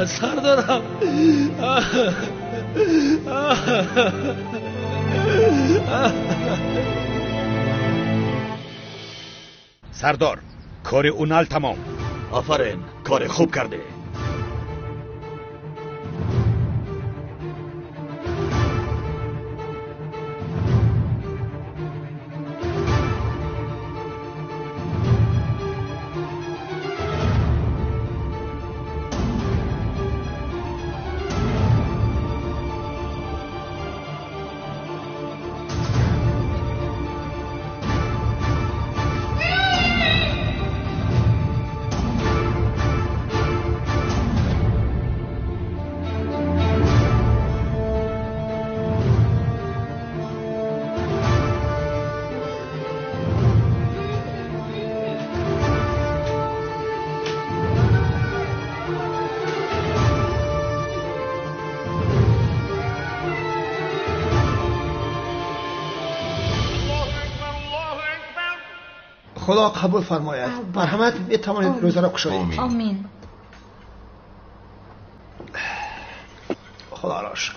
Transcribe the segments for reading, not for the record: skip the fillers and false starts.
سردارم. سردار، کار اونال تمام. آفرین، کار خوب کرده. خدا قبول فرماید. مرحمت بتوانید روزه را گشایید. آمین. خدا را شکر.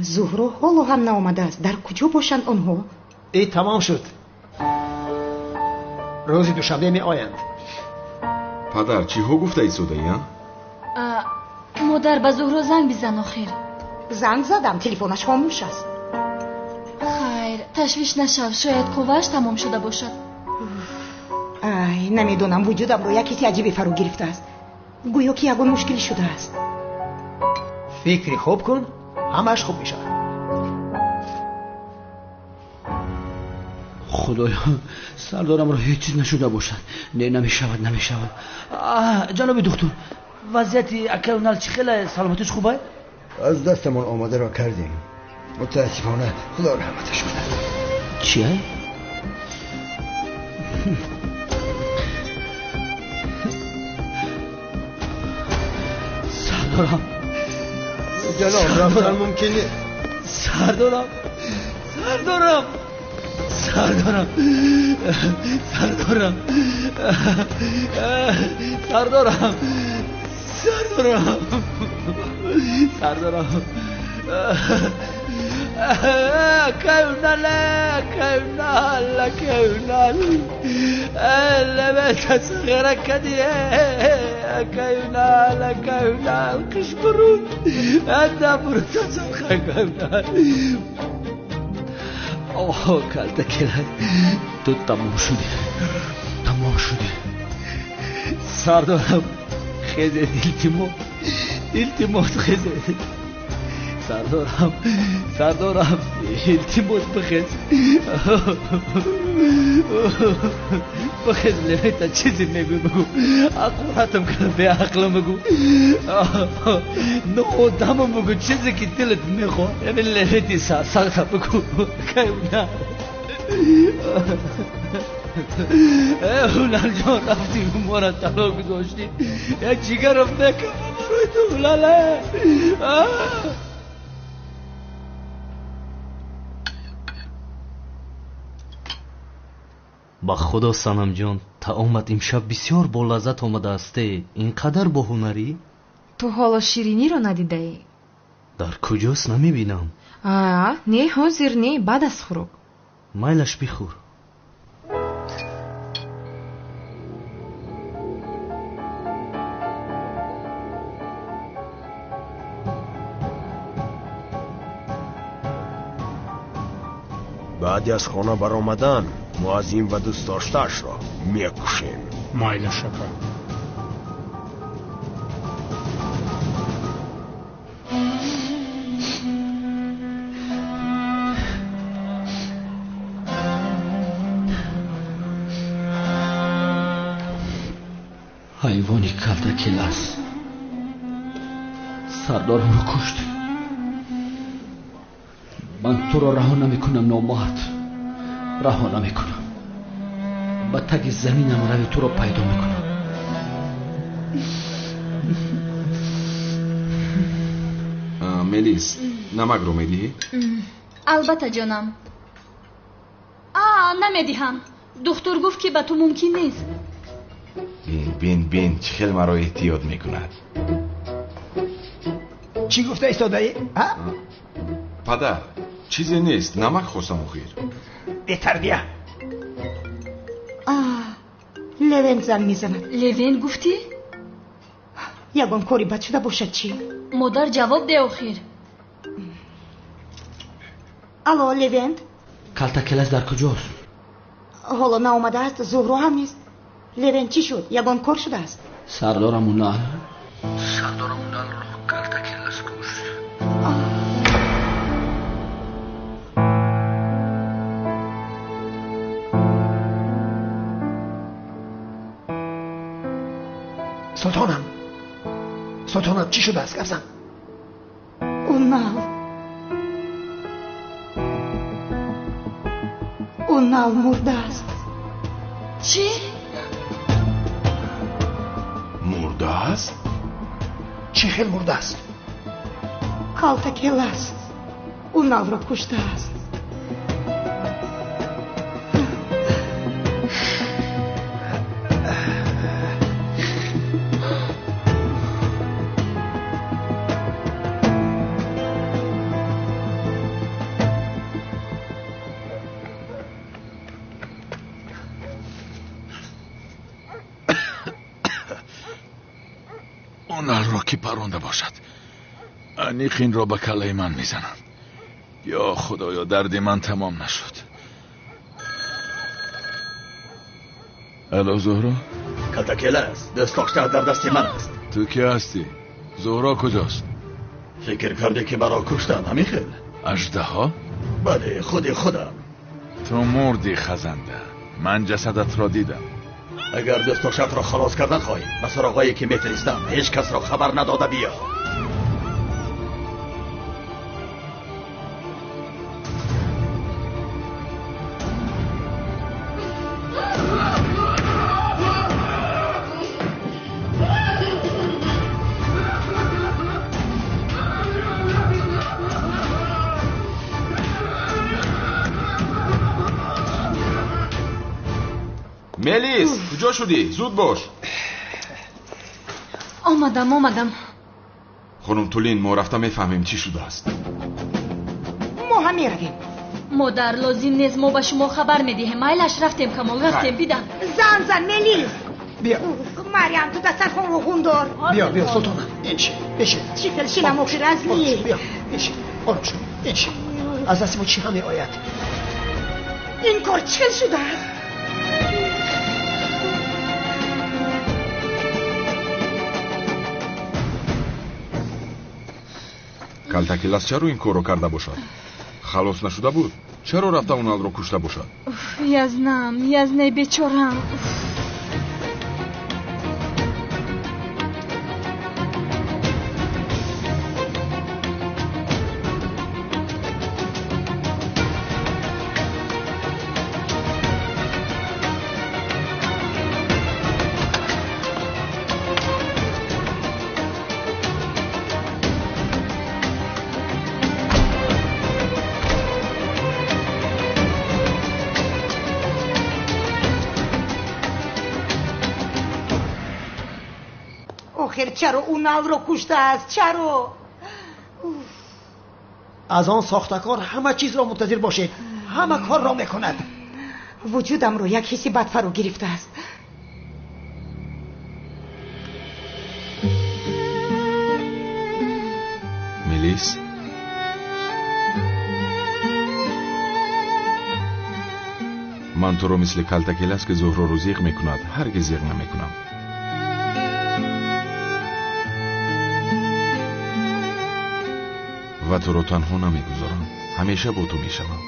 زهرا حالا هم نآمده است. در کجا باشند آنها؟ ای تمام شد. روز دوشنبه می آیند. پدر چی ها گفته ای سوده؟ مادر به زهرا زنگ بزن آخر. زنگ زدم، تلفنش خاموش است. خیر، تشویش نشو، شاید قوهش تمام شده باشد. نمیدونم، وجودم رو یک چیز عجیبی فرو گرفته است. گویا که یگان مشکلی شده است. فکری خوب کن، همش خوب میشه. خدایا سردارم را هیچ چیز نشده باشد. نه نمیشود. جناب دکتر، وضعیت اکاونال چی خیلی سلامتش خوبه؟ از دستمون آماده را کردیم. متاسفانه خدا رحمتش کنه. چیه؟ سردارم جناب رفتن ممکنه. سردارم كيونال لبيت صغيرة كديه كيونال كشبرون أنا برتا صغيرة كيونال اوه کلته کلت تو تمام شدی سردارم خیزه التماس خیزه سردارم التماس بخیز لیتا چیزی بگو اقواتم کنم به عقلم بگو نو دامم بگو چیزی که دلت میخواه یعنی لیتی ساختا بگو کیونا اولال جان رفتی مورا طلاق گذاشتی یک جیگرم نکم بروی تو اولاله با خدا سنم جان طعامت امشب بسیار با لذت آمده استه. اینقدر با هنری؟ تو حالا شیرینی رو ندیدی؟ در کجاست نمیبینم. نه حاضر نه، بعد از خوراک. مایلش بخور. بعد از خانه برآمدن معظم و دوست داشته‌اش را میکشیم. مایل شکر. حیوانی کلده کلاس سردارم رو کشت. من تو را رها نمیکنم نامرد، رها نمیکنم. با تگ زمینم روی تو را پیدا میکنم. ملیس نمک رو میدی؟ البته جانم. نمیدهم. دکتر گفت که به تو ممکن نیست. بین چه خیلی مرا احتیاط میکند. چی گفته ایستادایی؟ پدر چیزی نیست، نمک خواستم بخیر. بهتر بیا. لوین زنگ میزند. لوین گفتی؟ یگان کاری بد شده باشد چی؟ مادر جواب ده آخر. الو لوین؟ کالتاکلاس در کجاست؟ حالا ناامده است. زهرا هم نیست. لوین چی شد؟ یگان کار شده است. سردارم اونال رو کالتاکلاس کشت. سلطانم چی شده است؟ گفزم اونال مرده است. چی؟ مرده است؟ چی خیلی مرده است؟ کالتاکلاس اونال را کشته است. اونال را کی پرونده باشد؟ انیخین را به کله من میزنم. یا خدایا درد من تمام نشد. الو زهرا؟ کالتاکلاس دستاخته در دست من است. تو کی هستی؟ زهرا کجاست؟ فکر کرده که مرا کشتن همیخیل؟ اژدها؟ بله خودم. تو مردی خزنده. من جسدت را دیدم. اگر دستاخت را خلاص کردن خواهی به سراغایی که میفرستم هیچ کس را خبر نداده بیا. ملیس کجا شدی؟ زود باش. آمدم. خانم تولین ما رفته میفهمیم چی شده است. ما هم میرویم. مادر لازم نیست ما به شما خبر میدهیم. مایلش رفتیم کمال رفتیم بیدم. زن ملیس بیا مریم تو دسترخوان رو خون دار. بیا سلطانم اینچه بشه چی کلشینم آخر از نیه. بیا بشه آرام شد اینچه از دست ما چی همه آید. این کار چه شده است؟ کالتاکلاس چرا این کارو کرده باشد؟ خلاص نشده بود؟ چرا رفته اونال رو کشته باشد؟ یزنه بیچارم. آخر چرا اونال رو کشته است؟ چرا؟ از آن ساختکار همه چیز را منتظر باشه. همه کار را میکند. وجودم رو یک حسی بد فرو گرفته است. ملیس من تو رو مثل کالتاکلاس که زهرا رو زیغ میکند هرگز زیغ نمیکنم. و تو رو تنها نمیگذارم. همیشه با تو میشوم.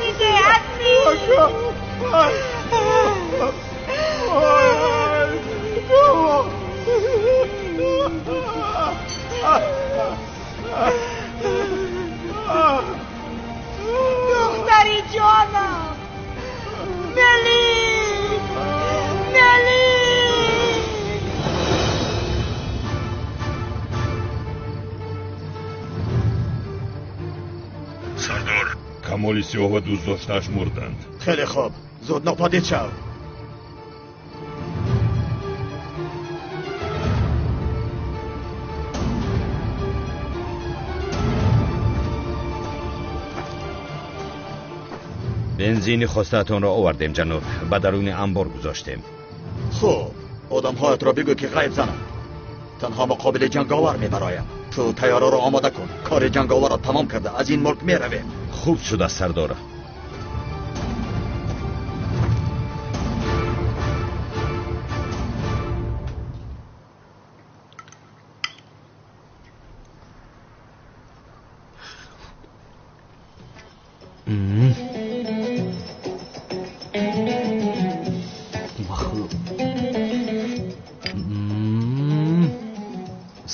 عزیزه عزیز دختری جانم ملی سردار کمالیسیوف و دوست داشتهش مردند. خیلی خوب زود ناپدید شو. بنزین خواستتان را آوردیم جناب و درون انبار گذاشتیم. خوب آدم هایت را بگو که غیب زنم. تنها مقابل جنگاور میبرایم. تو تیاره را آماده کن. کار جنگاور را تمام کرده از این ملک میرویم. خوب شده سردار.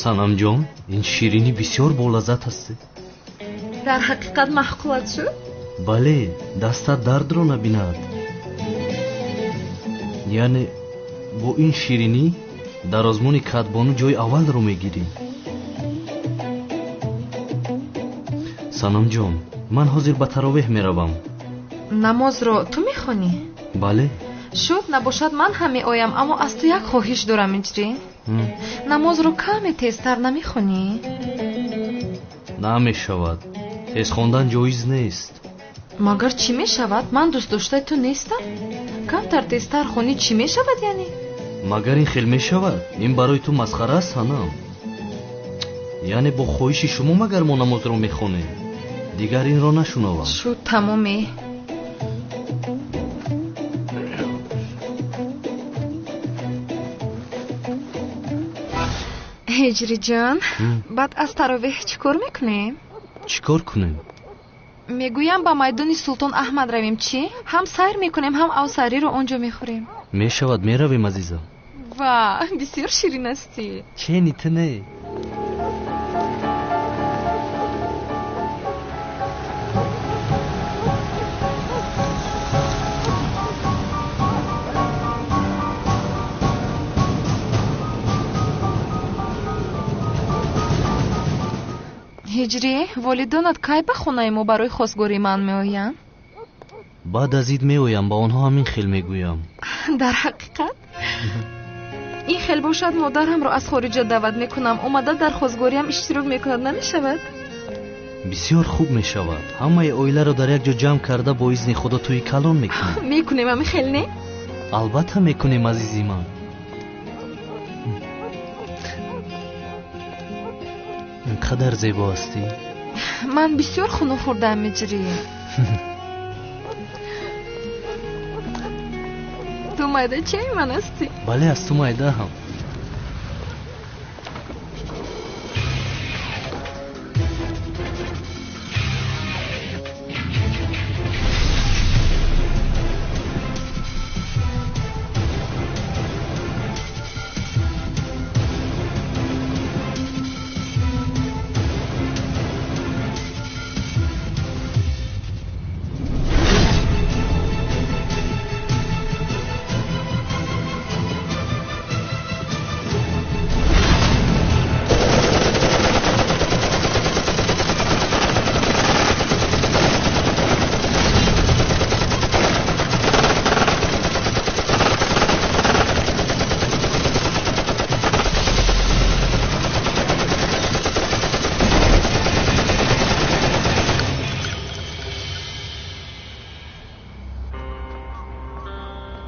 санамҷон ин ширинӣ бисёр болаззат аст. дар ҳақиқат маҳқулат шуд? бале, дастат дардро набинад. яъне бо ин ширинӣ дар озмуни катбону ҷои аввалро мегирӣ. санамҷон, ман ҳозир ба таровеҳ меравам. намозро ту мехонӣ? бале. шуд набошад ман ҳам меоям, аммо аз ту як хоҳиш дорам иҷрӣ. намозро каме тезтар намехонӣ? намешавад. тез хондан ҷоиз нест. магар чӣ мешавад? ман дӯстдоштаи ту нестам? камтар тезтар хонӣ чӣ мешавад яъне? магар ин хел мешавад? ин барои ту масхара аст ҳанам. яъне бо хоҳиши шумо магар мо намозро мехонем. дигар инро нашунавам. шуд тамоме. ҳиҷриҷон, баъд аз таровеҳ чӣ кор мекунем? чӣ кор кунем? мегӯям ба майдони Султон Аҳмад равем. чӣ? ҳам сайр мекунем, ҳам авсариро он ҷо мехӯрем. мешавад, меравем азизам. ва бисёр ширин астӣ. чени тне? ҳиҷрӣ, волидонат кай ба хонаи мо барои хостгории ман меоянд? баъд аз ид меоям, ба онҳо ҳамин хел мегӯям. дар ҳақиқат? ин хел бошад модарамро аз хориҷа даъват мекунам, омада дар хостгориам иштирок мекунад, намешавад? бисёр хуб мешавад. ҳамаи оиларо дар як ҷо ҷамъ карда бо изни худо тӯи калон мекунем. мекунем ҳамин хел, не? албатта мекунем азизи ман. инқадар зебо ҳастӣ. ман бисёр хуно хӯрдаам иҷрӣ. ту майдачаи ман ҳастӣ? бале, аз ту майдаам.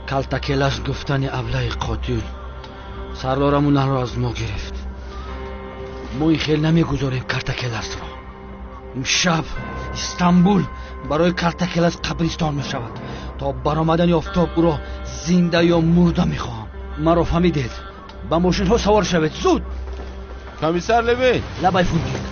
калтакелаш гуфтани аблаи қотил сардорамонро аз мо гирифт. мо ин хел намегузорем картакеласро. имшаб истанбул барои картакелас қабристон мешавад. то баромадани офтоб ӯро зинда ё мурда мехоҳам. маро фаҳмидед? ба мошинҳо савор шавед, зуд! комиссар Левин! лабай фундик.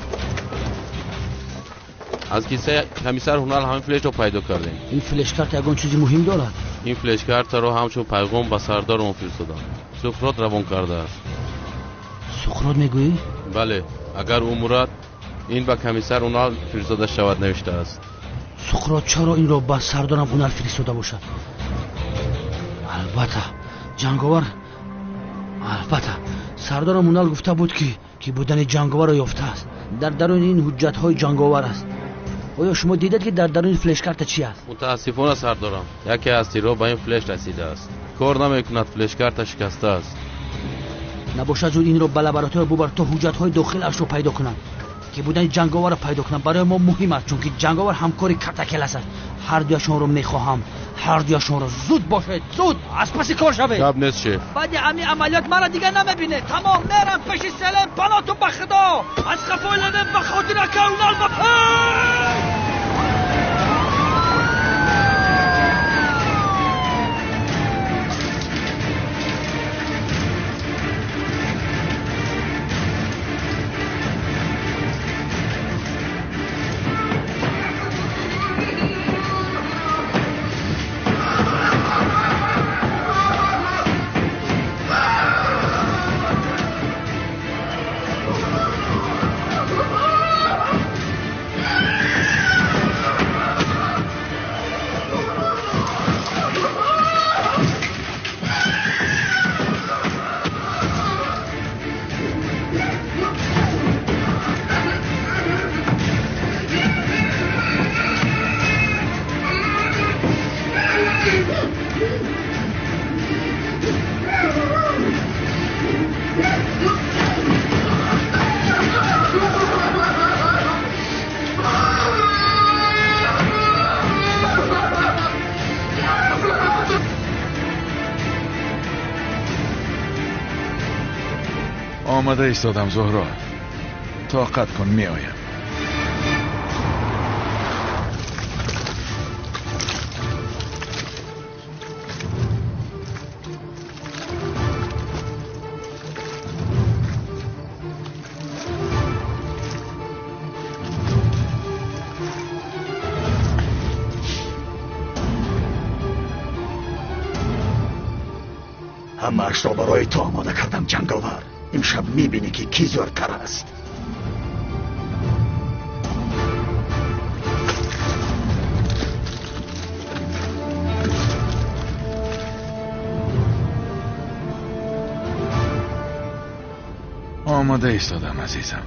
از کیسه کمیسر هنال همین فلش رو پیدا کردیم. این فلش کارت یگان چیزی مهم دارد. این فلش کارت رو همچون پیغام به سردار ما فرستادم. سقراط روان کرده است. سقراط میگویی؟ بله، اگر او مراد این به کمیسر هنال فرستاده شود نوشته است. سقراط چرا این رو به سردارم هنال فرستاده باشد؟ البته جنگاور، البته سردارم هنال گفته بود که بودن جنگاور را یافته است. در درون این حجت های جنگاور است. آیا شما دیدید که در درون فلش کارت چی است؟ متاسفانه سردارم، یکی از تیرها به این فلش رسیده است. کار نمیکند، فلش کارت شکسته است. نباشد زود این رو به لابراتوار ببر تا حجت های داخلش رو پیدا کنند که بودن جنگاور را پیدا کنند. برای ما مهم است چون که جنگاور همکاری کارتکل است. هر دویشون رو میخواهم، هر دویشون رو زود باشید، زود از پس کار شوید. شب نیست شیف. بعد همین عملیات مرا دیگه نمیبینه. تمام میرم پیش سلم پناهتون به خدا. از خفای لنه به خاطر که اونال بپی. آمده ایستادم زهرا، طاقت کن می آیم. همه اش را برای تو آماده کردم جنگاور. امشب میبینی که کی زورتر است. آماده ایستادم عزیزم.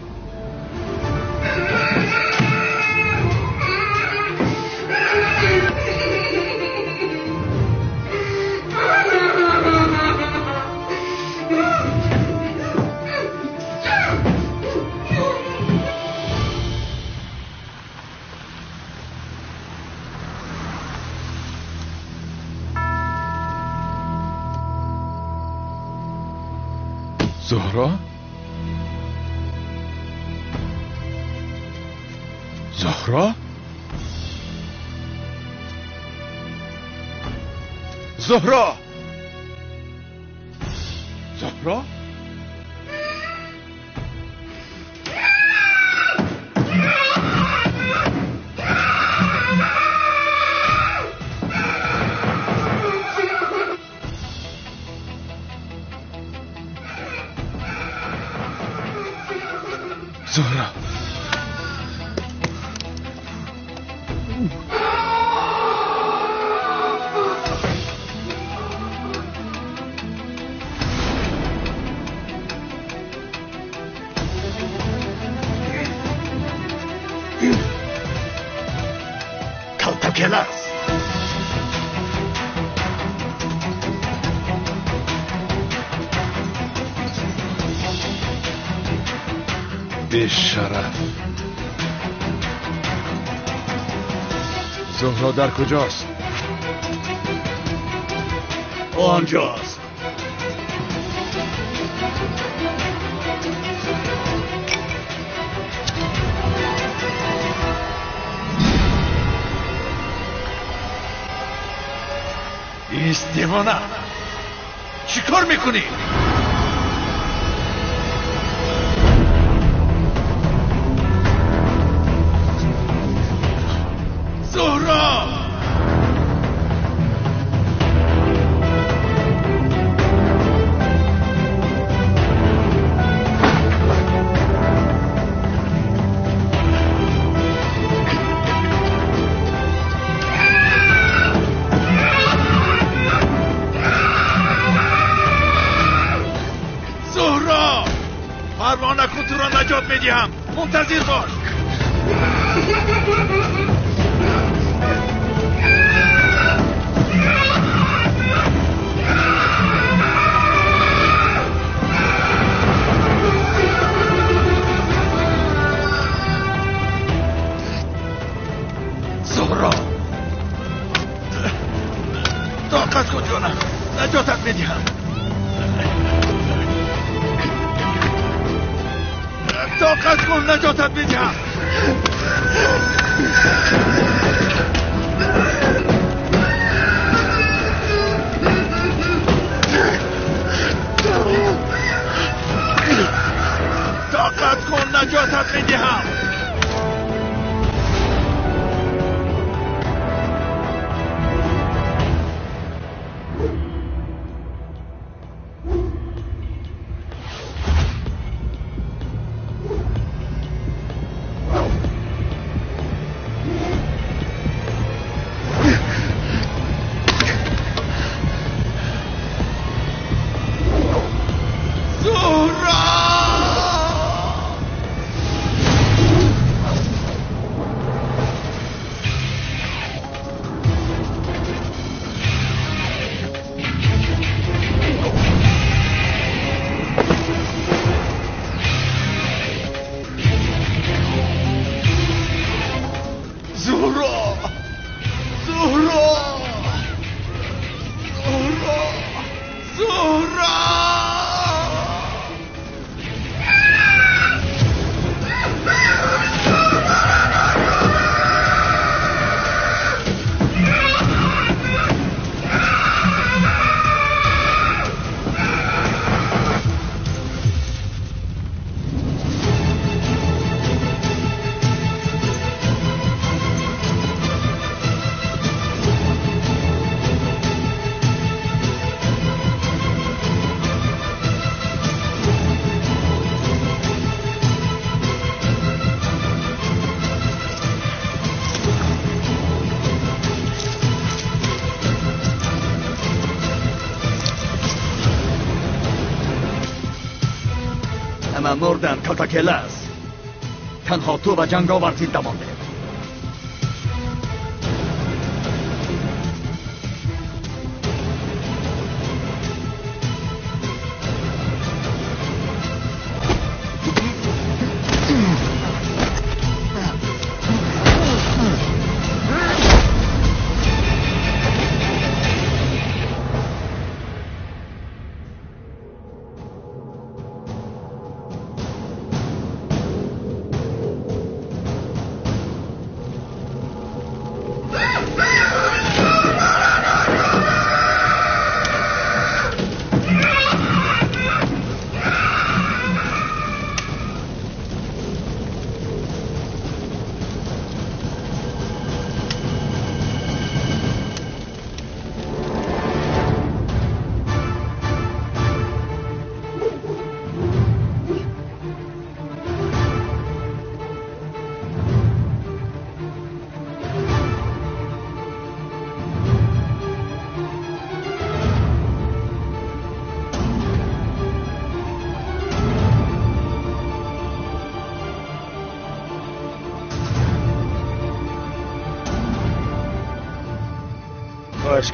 زهرا؟ زهرا؟ زهرا؟ زهرا؟ زهرا کلتکلس به شرف. زهرا در کجاست؟ آنجاست. ایست دیوانه، چی کار میکنی؟ میدیم. منتظر باش. زهرا طاقت کن جانم، نجاتت میدیم. طاقت کن، نجاتت میدیم. طاقت کن، نجاتت میدیم. همه مردن کاتاکلس. تنها تو و جنگاور زنده مانده.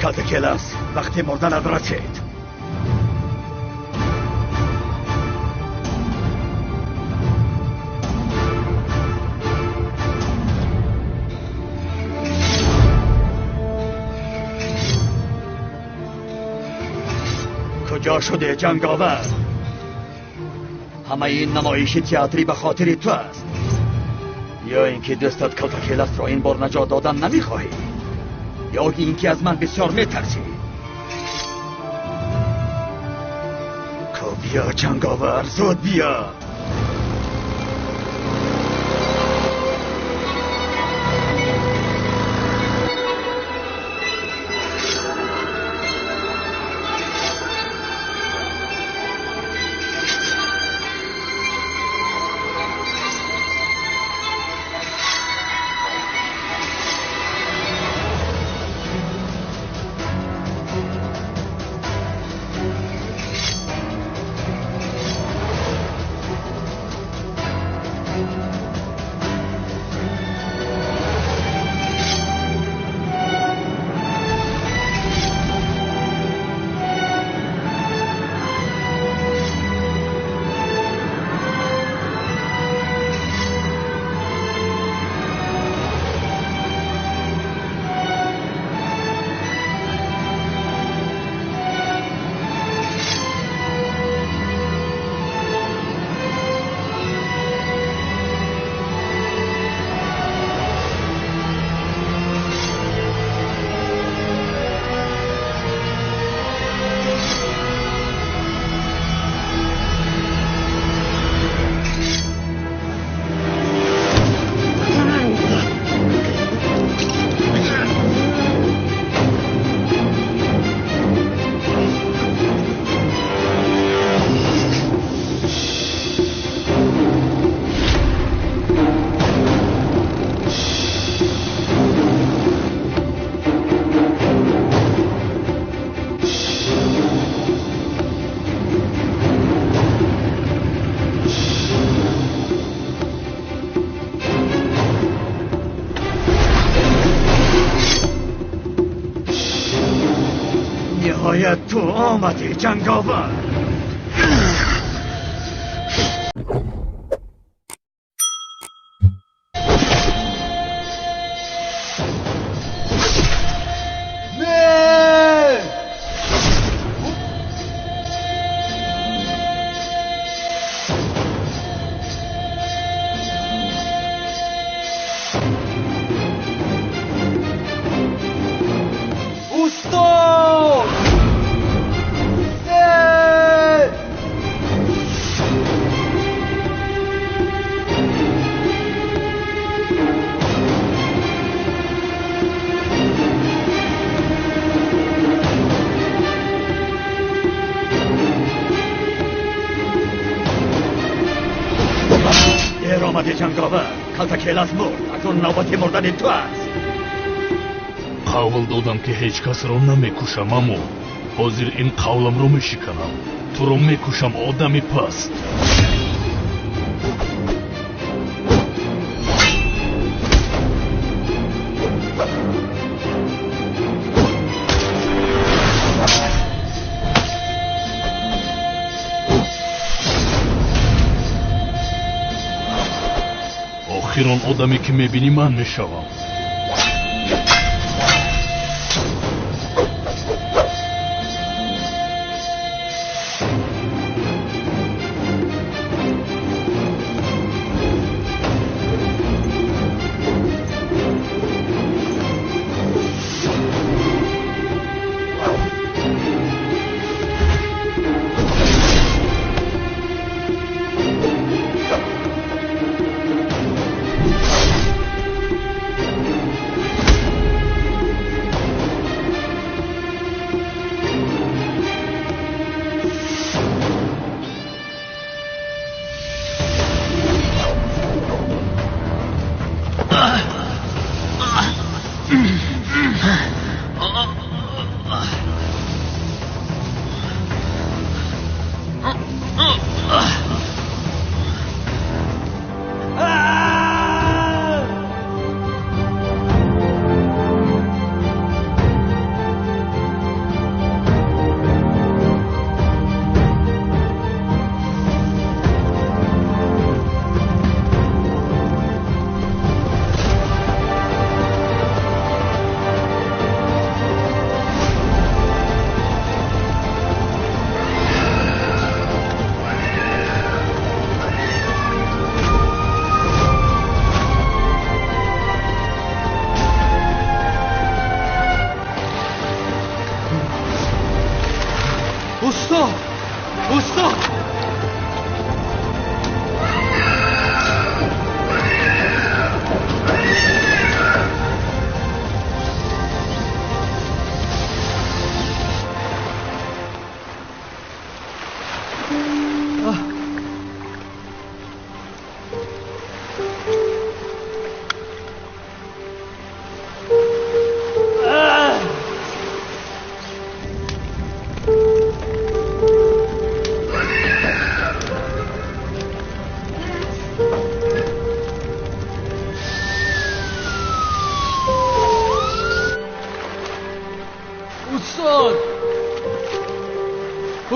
کاتاکلس وقتی مردنت رسید. کجا شده جنگاور؟ همه این نمایش تئاتری به خاطر تو است یا اینکه دستت کاتاکلس را این بار نجات دادن نمیخواهی یا اینکه از من بسیار میترسی؟ بیا جنگاور، زود بیا. نهایت تو آمدی جنگاور. جنگاور کلتکیلاس مرد. اکنون نوبت مردن تو است. قول دادم که هیچ کس را نمیکشم، اما حاضر این قولم را میشکنم. تو را میکشم آدمی پست. آخران آدمی که میبینی من میشوم.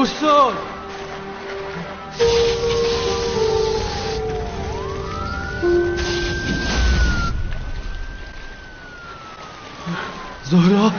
استاد زهرا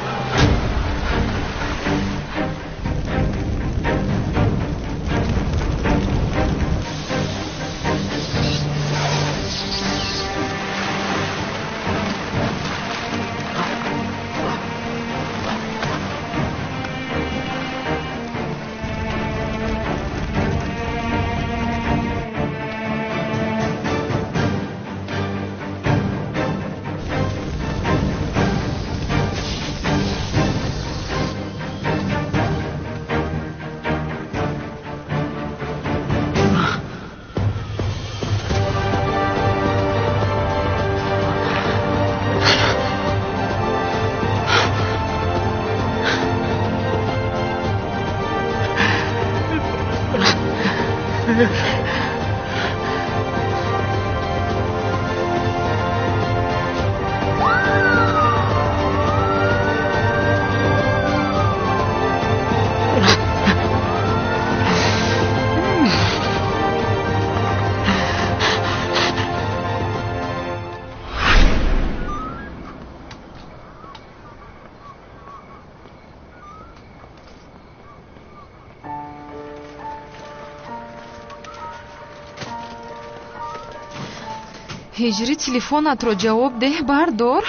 ҳиҷри телефонатро ҷавоб деҳ, бардор.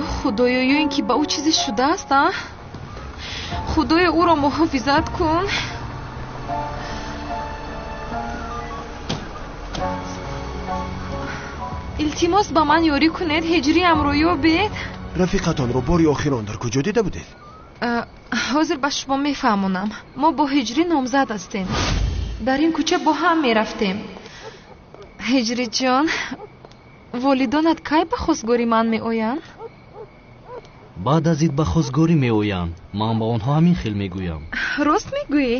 ё худоё, ё ин ки ба ӯ чизе шудааст. худоё ӯро муҳофизат кун. илтимос ба ман ёрӣ кунед, ҳиҷриамро ёбед. рафиқатонро бори охирон дар куҷо дида будед? ҳозир ба шумо мефаҳмонам. мо бо ҳиҷрӣ номзад ҳастем. дар ин кӯча бо ҳам мерафтем. ҳиҷриҷон, волидонат кай ба хостгорӣ ман меоянд? баъд аз ид ба хостгорӣ меоянд. ман ба онҳо ҳамин хел мегӯям. рост мегӯӣ?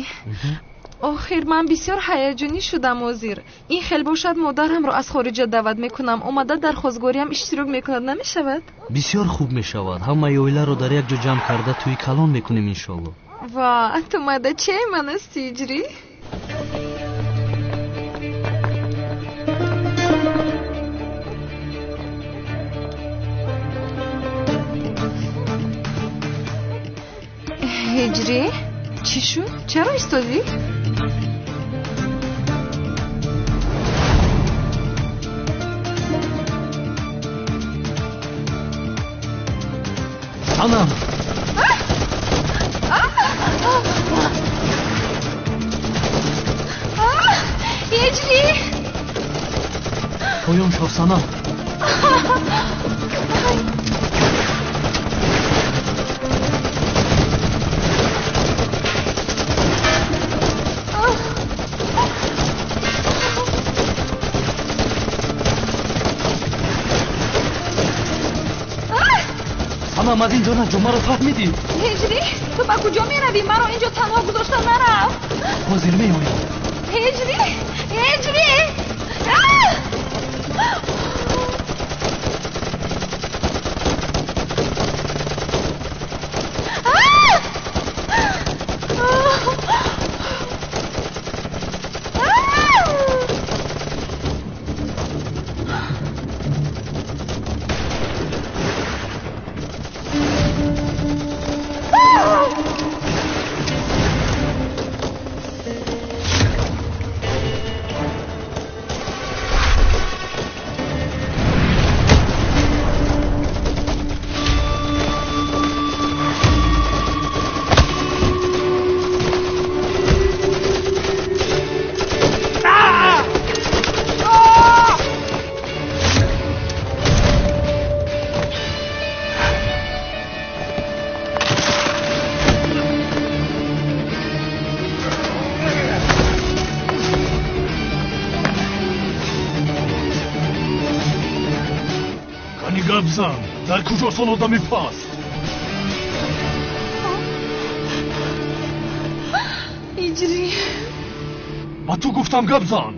охир ман бисёр ҳаяҷонӣ шудам ҳозир. ин хел бошад модарамро аз хориҷа даъват мекунам, омада дар хостгориам иштирок мекунад, намешавад? бисёр хуб мешавад. ҳамаи оиларо дар як ҷо ҷамъ карда тӯи калон мекунем иншолло. ва ту мадачаи ман ҳасти ҳиҷрӣ. ҳиҷрӣ, чӣ шуд? чаро истодӣ? санам, ҳиҷрӣ, поён шав санам. санам, аз ин ҷо наҷо, маро фаҳмидӣ? ҳиҷрӣ, ту ба куҷо меравӣ? маро ин ҷо танҳо гузошта нарав. ҳозир меоям. ҳиҷрӣ, ҳиҷрӣ. гапзан, дар куҷосон одами паст? ҳиҷрӣ, ба ту гуфтам гапзан.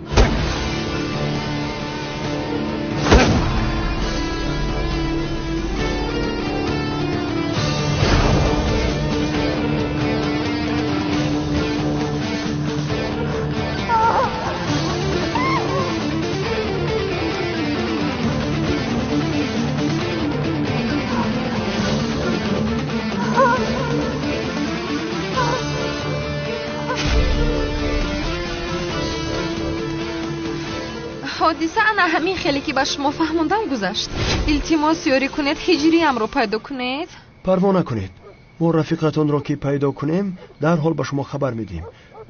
ҳодиса ана ҳамин хеле ки ба шумо фаҳмондам гузашт. илтимос ёрӣ кунед, ҳиҷриамро пайдо кунед. парво накунед. мо рафиқатонро ки пайдо кунем дарҳол ба шумо хабар медиҳем,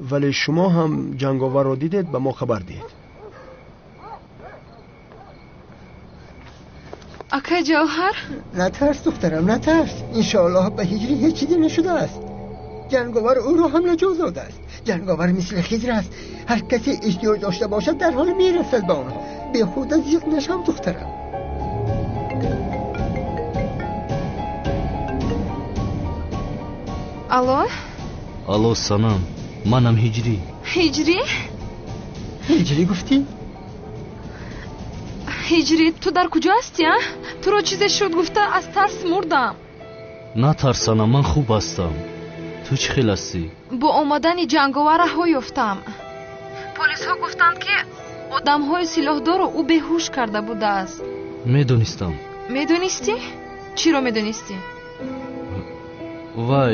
вале шумо ҳам ҷанговарро дидед ба мо хабар диҳед. акай ҷавҳар, натарс духтарам, натарс. иншоаллоҳ ба ҳиҷрӣ ҳеҷ чизе нашудааст. ҷанговар ӯро ҳам наҷот додааст. ҷанговар мисли хизр аст. ҳар касе эҳтиёҷ дошта бошад дарҳол мерасад ба онҳо. бехуда зиқ нашав духтарам. алло. алло санам, манам ҳиҷрӣ. ҳиҷрӣ? ҳиҷрӣ гуфтӣ? ҳиҷрӣ, ту дар куҷо ҳастӣ? туро чизе шуд гуфта аз тарс мурдам. натарс санам, ман хуб ҳастам. ту чӣ хел ҳастӣ? бо омадани ҷанговар раҳо ёфтам. полисҳо гуфтанд ки одамҳои силоҳдорро ӯ беҳуш карда будааст. медонистам. медонистӣ? чиро медонистӣ? вай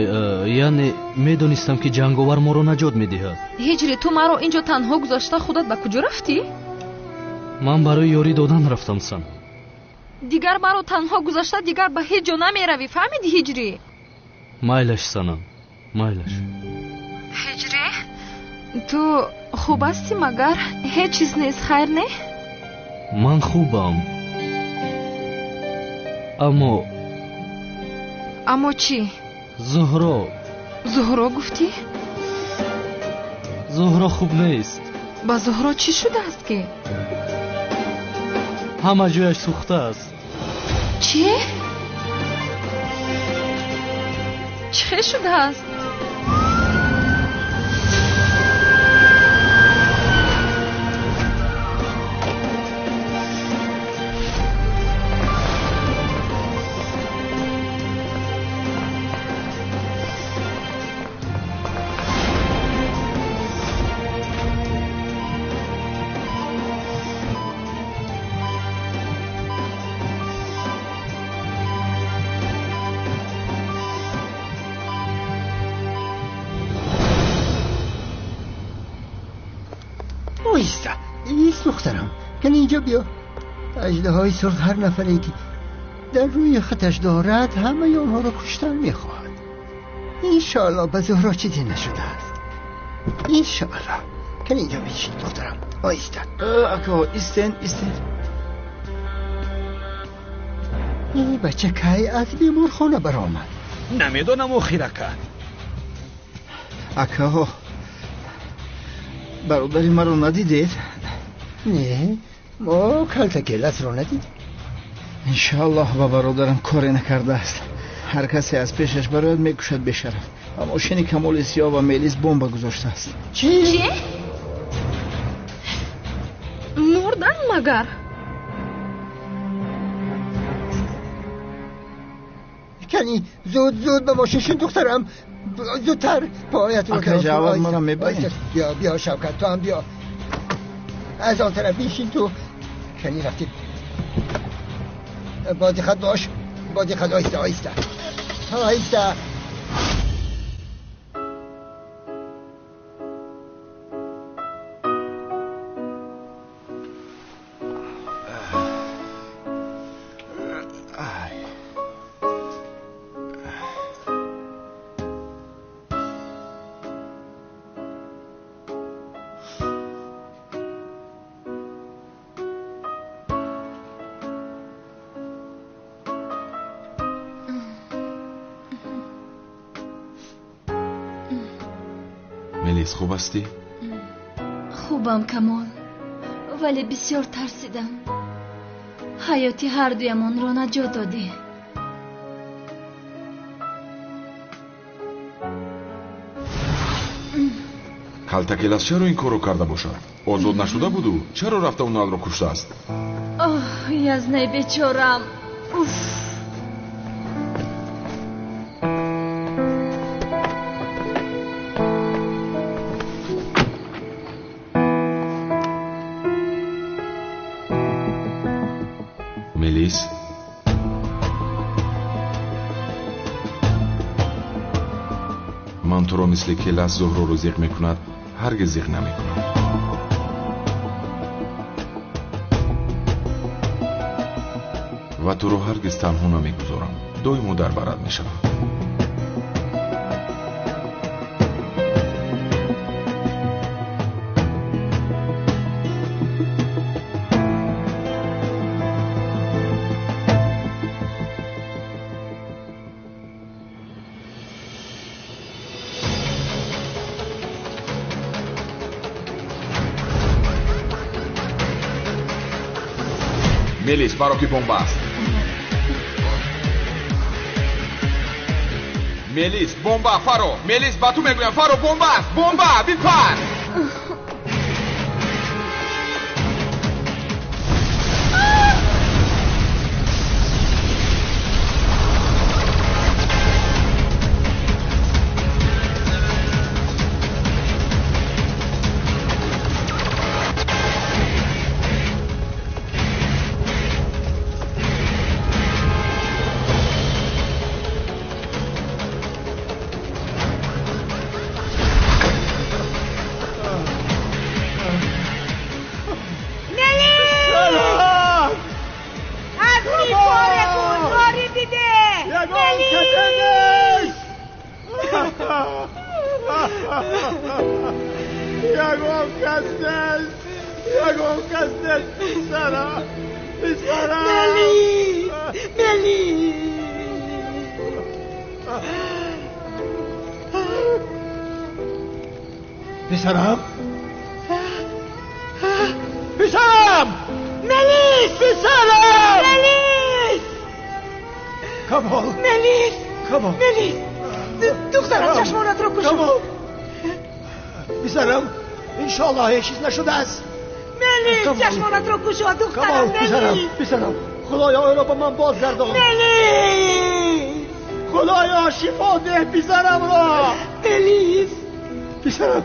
яъне медонистам ки ҷанговар моро наҷот медиҳад. ҳиҷри, ту маро ин ҷо танҳо гузошта худат ба куҷо рафтӣ? ман барои ёрӣ додан рафтам сан. дигар маро танҳо гузошта дигар ба ҳеҷ ҷо намеравӣ, фаҳмидӣ ҳиҷрӣ? майлаш санам, майлаш. ҳиҷрӣ, ту хуб ҳастӣ магар? ҳеҷ чиз нест, хайр не? ман хубам. аммо чӣ? зуҳро. зуҳро гуфтӣ? зуҳро хуб нест. ба зуҳро чӣ шудааст ки? ҳама ҷояш сӯхтааст. чӣ? чӣ хел шудааст? ایستا دخترم، کن اینجا بیا. اژدهای سرخ هر نفری که در روی خطش دارد همه آنها را کشتن میخواهد. انشاءالله به زهرا چیزی نشده است. انشاءالله. کن اینجا بشین دخترم. ایستا. اکا ایستن. این بچه کی از بیمارخانه برآمد؟ نمیدونم او خیره کرد. اکا برادری مرا ندیدید؟ نه، ما کلتکلس رو ندید. انشاءالله با برادرم کاری نکرده است. هر کسی از پیشش برایت میکشد بشرف. ماشین کمال سیاه و میلیس بمب گذاشته است. چی؟ مردن مگر؟ کنی زود به ماشین دخترم، زودتر. پایت رو اکا جواب مرا میبینی؟ بیا شوکت، تو هم بیا. از آن طرف بیشین تو. کنی رفتید بادی خد باش. بادی خد. آیسته. ملیس خوب هستی؟ خوبم کمال، ولی بسیار ترسیدم. حیاتی هر دویمان را نجات دادی. کلتکلس چرا این کارو کرده باشد؟ آزاد نشده بودو؟ چرا رفته اون نال رو کشته است؟ آه یزنه بیچارم. اوف. ملیس من تو را مثل کلس زهرا رو زیغ میکند هرگز زیغ نمیکنم. و تو رو هرگز تنها نمیگذارم. دویمو در برات میشم. Melis, para que bombas. Melis, bomba, faro. Melis, batu meguiam, faro, bombas. Bomba, vipar. یگان کسته پسرم ملی پسرم ملیس کمال ملیس دخترم چشمانت رو کشم پسرم انشالله هیچ چیز نشده است ملیس چشمانت رو کشم دخترم پسرم خدایا او را به من بازگردان ملیس خدایا شفا ده پسرم را ملیس پسرم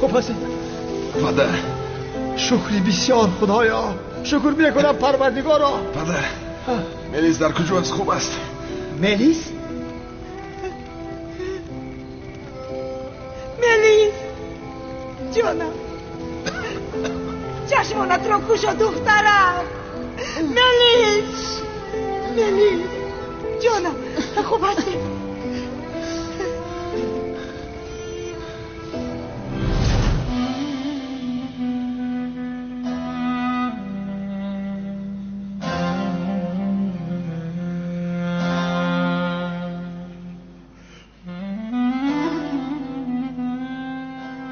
خب هستی پدر شکری بسیار خدایا شکر میکنم پروردگارا پدر ملیس در کجا است؟ خوب است؟ ملیس جانم چشمانت رو کشا دخترم ملیس جانم خوب هستی؟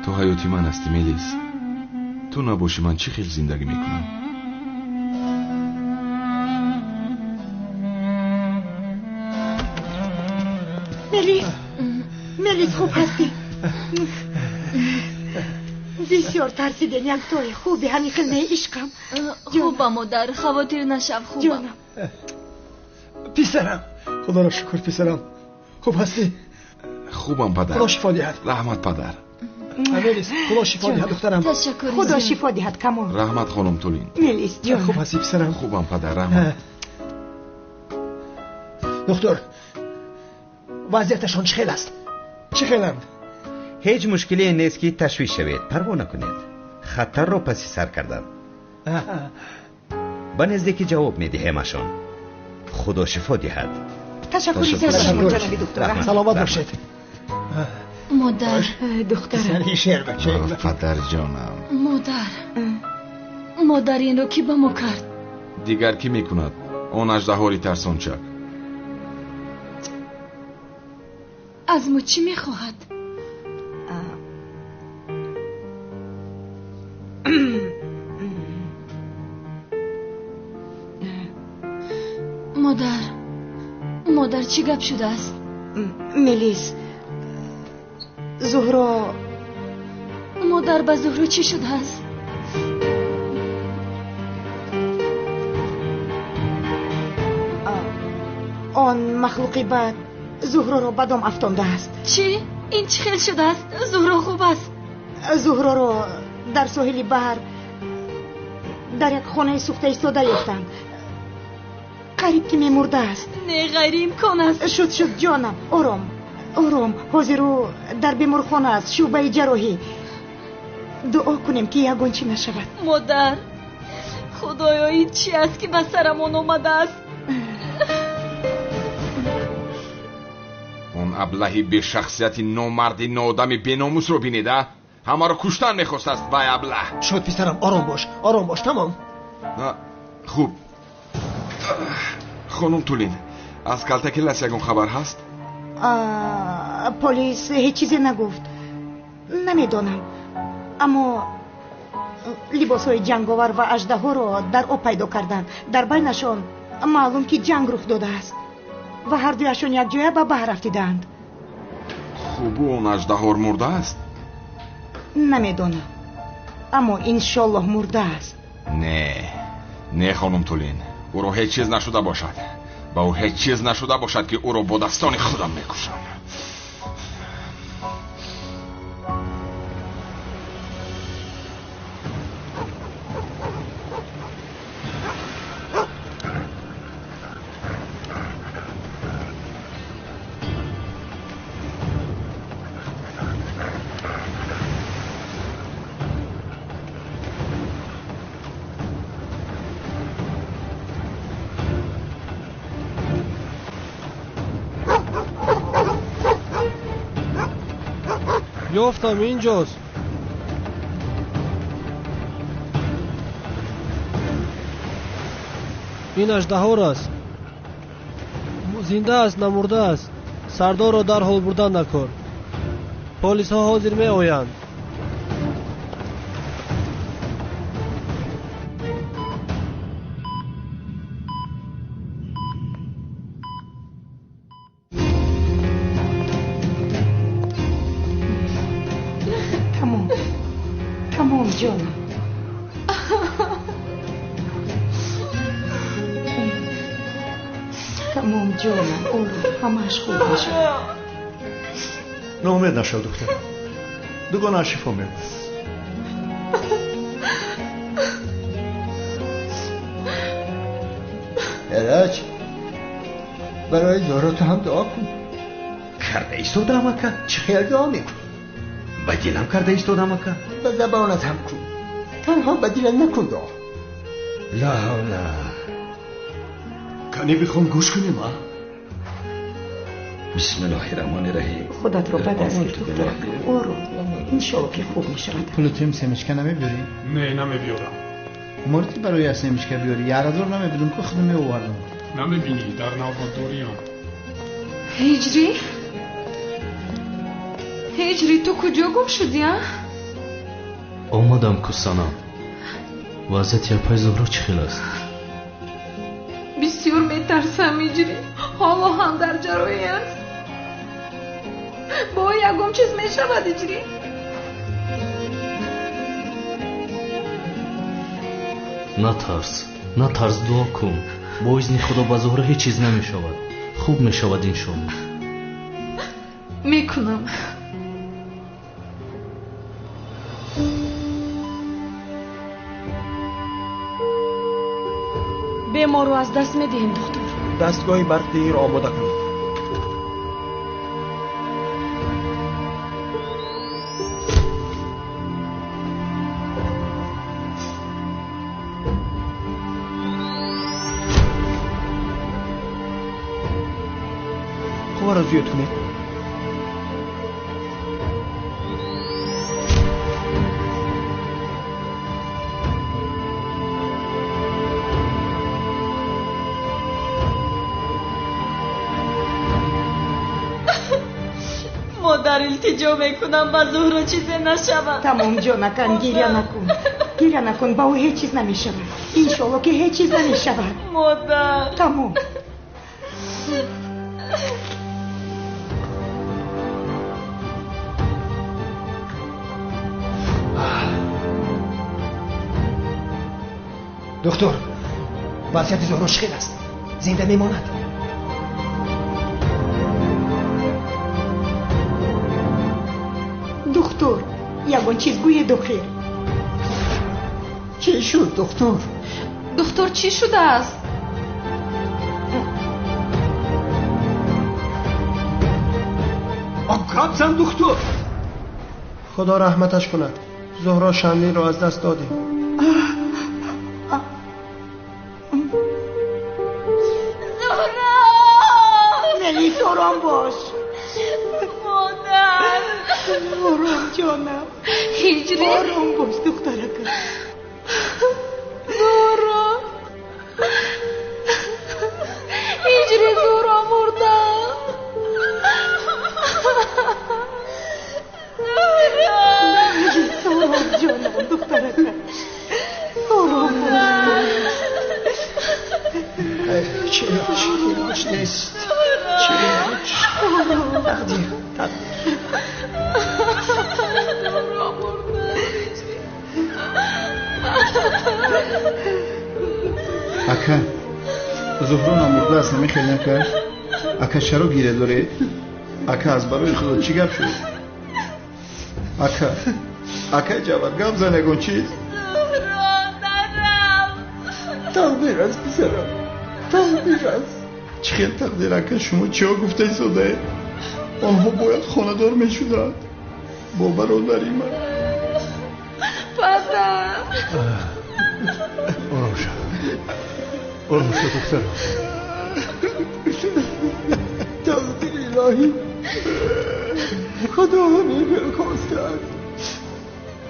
تو حیاتی من هستی ملیس. تو نباشی من چی خیلی زندگی میکنم. ملیس خوب هستی؟ بسیار ترسیدن. یک توی خوبی همین خیلی عشقم. خوبم مادر خواطر نشو خوبم. پسرم خدا را شکر پسرم. خوب هستی؟ خوبم پدر. خدا شفا دهد. رحمت پدر. ملیس خدا شفا دهد دخترم. تشکر. خدا شفا دهد کمال. رحمت خانم تولین. ملیس جان خوب هستی پسرم؟ خوبم پدر. رحمت. دکتر وضعیتشان چه است؟ چه خیلند؟ هیچ مشکلی نیست که تشویش شوید. پروا نکنید. خطر رو پسی سر کردن. به نزدیکی جواب میدهیمشان. خدا شفا دهد. تشکر جناب دکتر. سلامت باشید. مادر دخترم. شعر بچه. پدر جانم. مادر این رو کی به ما کرد؟ دیگر کی میکند؟ اون اژدهاری ترسانچک. از ما چی میخواهد؟ مادر چی گپ شده است؟ ملیس زهرا. مادر به زهرا چی شده است؟ آن مخلوقی بد زهرا را بدم افتانده است. چی؟ این چی خیل شده است؟ زهرا خوب است؟ زهرا را در ساحل بحر در یک خانه سوخته ایستاده یافتند. قریب که میمرده است. نه غیر امکان است. شد جانم. آرام حاضر و در بیمارخانه است. شعبه جراحی. دعا کنیم که یگان چی نشود. مادر خدایا این چی است که به سرمان آمده است؟ اون ابلهی به شخصیت نامردی نادمی بیناموس رو بینیده. همه رو کشتن میخواست است وای ابله. شد پسرم آرام باش تمام. خوب. خانم تولین از کلتکلس یکون خبر هست؟ پلیس هیچ چیزی نگفت. نمیدانم اما لباسهای جنگاور و اژدها را در آب پیدا کردند. در بینشان معلوم که جنگ رخ داده است و هر دویشان یک جای به بحر رفتیدند. خوب اون اژدها مرده است؟ نمیدانم اما انشالله مرده است. نه خانم تولین او رو هیچ چیز نشده باشد. با او هیچ چیز نشده باشد که او رو با دستان خودم میکشم. یافتم اینجاست. این اژدها است. زنده است نمرده است. سردار را در حال بردن نکن. پلیس ها حاضر می آیند. تمام جانم. تمام جانم. همش خوب میشه. ناامید نشو دختر. دوگانه شفا می‌برد. ایرج برای زهرا تو هم دعا کن. کرده ایستادم اکا. چه خیال دعا میکن؟ به دلم کرده ایستادم اکا. به زبانت هم کن. تنها به دلت نکن دعا. لا حول. کنی بخوام گوش کنیم ها؟ بسم الله الرحمن الرحیم. خودت رو بد از دکتر. برو. انشالله که خوب میشه. پول تو سمشکه نمیبری؟ نه نمیبیارم. مورتی برای سمشکه بیاری. یارادور نمیبینم که خودم میآوردم. نمیبینی در نوبادوریام. هجری تو کجا گم شدی ها؟ آمدم کسانا. وضعیت یا پای زهرا چه خیلی است؟ بسیار میترسم هجری. حالا هم در جرایی است. با یکم چیز میشود هجری. نترس دعا کن. با اذن خدا با زهرا هیچ چیز نمیشود. خوب میشود انشالله. میکنم. بیمار رو از دست میدهیم دکتر. دستگاهی برقی را آماده کنید. خواه را زیاد کنید. مادر التجا میکنم با زهرا چیزی نشود. تمام جانکن گریه نکن با او هیچ چیز نمیشود. انشالله که هیچ چیز نمیشود. مادر تمام. دکتر وضعیت زهرا خیلی است. زنده میماند. دکتر یگان چیز گوی دخیر. چی شد دکتر؟ دکتر چی شده است؟ آقاب زن دکتر. خدا رحمتش کند. زهرا شملی را از دست دادیم. زهرا ملیس آرام باش. مادر آرام جانم. هجری آرام باش دخترکم. زهرا هجری زهرا مرده. آرام جانم دخترکم. آرام باش. چیش نیست. چیش اکا زهرا نامرده است نمیخیل نکرد. اکا چرا گیره داره؟ اکا از برای خدا چی گپ شد؟ اکا جواب گپ زن اگون چیز؟ تقدیر است بسرم. تقدیر است. چی خیلی تقدیر اکا شما چی ها گفته ایستاده؟ آنها باید خاندار می شدند با برادری من. پدر آرام شد دختر. تقدیر الهی خدا همین رو خواسته است.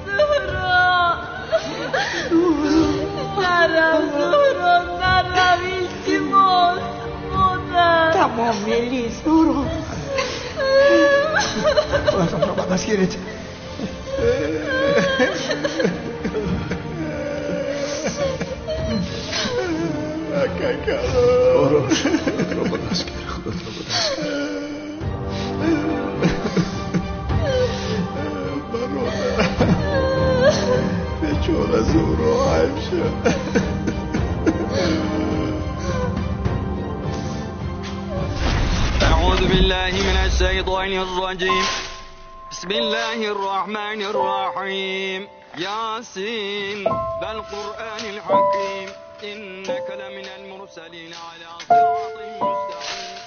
زهرا نرم زهرا نرم التماس مادر. تمام ملی زهرا خودتون رو بدست گیرید. زهرا رو بدست گیر. خودت رو بدست گیر. بیچاره زهرا حیف شد. أعوذ بالله من الشيطان الرجيم بسم الله الرحمن الرحيم ياسين والقرآن الحكيم إنك لمن المرسلين على صراط مستقيم